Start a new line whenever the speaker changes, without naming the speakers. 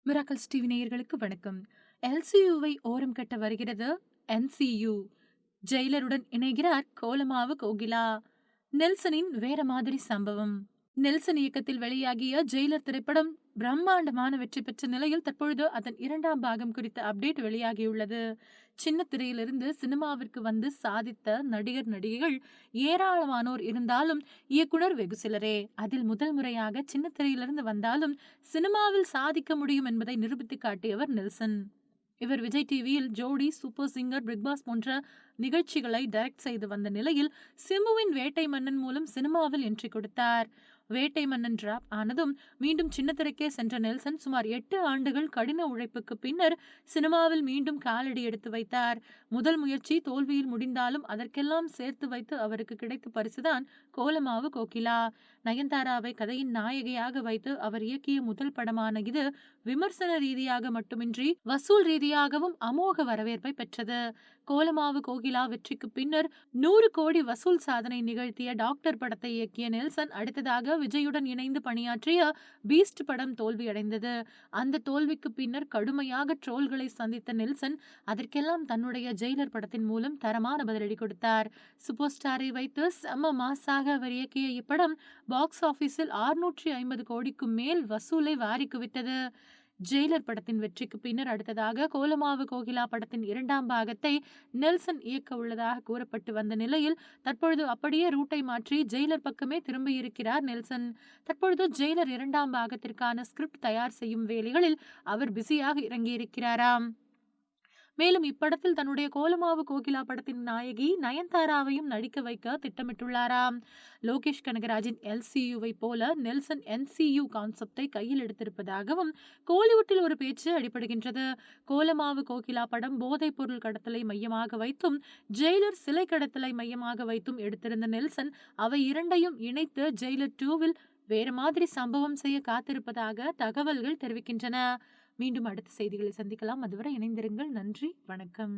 Miracles TV நேயர்களுக்கு வணக்கம். எல்சியுவை ஓரம் கட்ட வருகிறது என்சியு. ஜெயிலருடன் இணைகிறார் கோலமாவு கோகிலா. நெல்சனின் வேற மாதிரி சம்பவம். நெல்சன் இயக்கத்தில் வெளியாகிய ஜெயிலர் திரைப்படம் பிரம்மாண்டமான வெற்றி பெற்ற நிலையில் தற்பொழுது அதன் 2ஆம் பாகம் குறித்த அப்டேட் வெளியாகியுள்ளது. சின்ன திரையிலிருந்து சினிமாவிற்கு வந்து சாதித்த நடிகர் நடிகைகள் ஏராளமானோர் இருந்தாலும் இயக்குனர் வெகு சிலரே. அதில் முதல் முறையாக சின்ன திரையிலிருந்து வந்தாலும் சினிமாவில் சாதிக்க முடியும் என்பதை நிரூபித்து காட்டியவர் நெல்சன். இவர் விஜய் டிவியில் ஜோடி, சூப்பர் சிங்கர், பிக்பாஸ் போன்ற நிகழ்ச்சிகளை டைரக்ட் செய்து வந்த நிலையில் சிம்புவின் வேட்டை மன்னன் மூலம் சினிமாவில் என்ட்ரி கொடுத்தார். வேட்டை மன்னன் டிராப் ஆனதும் மீண்டும் சின்னத்திரைக்கே சென்ற நெல்சன் சுமார் 8 ஆண்டுகள் கடின உழைப்புக்கு பின்னர் சினிமாவில் மீண்டும் காலடி எடுத்து வைத்தார். முதல் முயற்சி தோல்வியில் முடிந்தாலும் அதற்கெல்லாம் சேர்த்து வைத்து அவருக்கு கிடைத்த பரிசுதான் கோலமாவு கோகிலா. நயன்தாராவை கதையின் நாயகியாக வைத்து அவர் இயக்கிய முதல் படமான இது விமர்சன ரீதியாக மட்டுமின்றி வசூல் ரீதியாகவும் அமோக வரவேற்பை பெற்றது. கோலமாவு கோகிலா வெற்றிக்கு பின்னர் 100 கோடி வசூல் சாதனை நிகழ்த்திய டாக்டர் படத்தை இயக்கிய நெல்சன் அடுத்ததாக விஜயுடன் இணைந்து பணியாற்றிய பீஸ்ட் படம் தோல்வியடைந்தது. அந்த தோல்விக்கு பின்னர் கடுமையாக ட்ரோல்களை சந்தித்த நெல்சன் அதற்கெல்லாம் தன்னுடைய ஜெயிலர் படத்தின் மூலம் தரமான பதிலடி கொடுத்தார். சூப்பர் ஸ்டாரை வைத்து செம்ம மாசாக அவர் இயக்கிய இப்படம் பாக்ஸ் ஆபீஸில் 650 கோடிக்கு மேல் வசூலை வாரி குவித்தது. ஜெயிலர் படத்தின் வெற்றிக்கு பின்னர் அடுத்ததாக கோலமாவு கோகிலா படத்தின் 2ஆம் பாகத்தை நெல்சன் இயக்க உள்ளதாக கூறப்பட்டு வந்த நிலையில் தற்பொழுது அப்படியே ரூட்டை மாற்றி ஜெயிலர் பக்கமே திரும்பியிருக்கிறார் நெல்சன். தற்பொழுது ஜெயிலர் 2ஆம் பாகத்திற்கான ஸ்கிரிப்ட் தயார் செய்யும் வேலைகளில் அவர் பிஸியாக இறங்கியிருக்கிறாராம். மேலும் இப்படத்தில் தன்னுடைய கோலமாவு கோகிலா படத்தின் நாயகி நயன்தாராவையும் நடிக்க வைக்க திட்டமிட்டுள்ளாராம். லோகேஷ் கனகராஜின் எல்சியுவை போல நெல்சன் என்சியு கான்செப்டை கையில் எடுத்திருப்பதாகவும் கோலிவுட்டில் ஒரு பேச்சு அடிபடுகின்றது. கோலமாவு கோகிலா படம் போதைப் பொருள் கடத்தலை மையமாக வைத்தும் ஜெயிலர் சிலை கடத்தலை மையமாக வைத்தும் எடுத்திருந்த நெல்சன் அவை இரண்டையும் இணைத்து ஜெயிலர் 2வில் வேற மாதிரி சம்பவம் செய்ய காத்திருப்பதாக தகவல்கள் தெரிவிக்கின்றன. மீண்டும் அடுத்த செய்திகளை சந்திக்கலாம். அதுவரை இணைந்திருங்கள். நன்றி, வணக்கம்.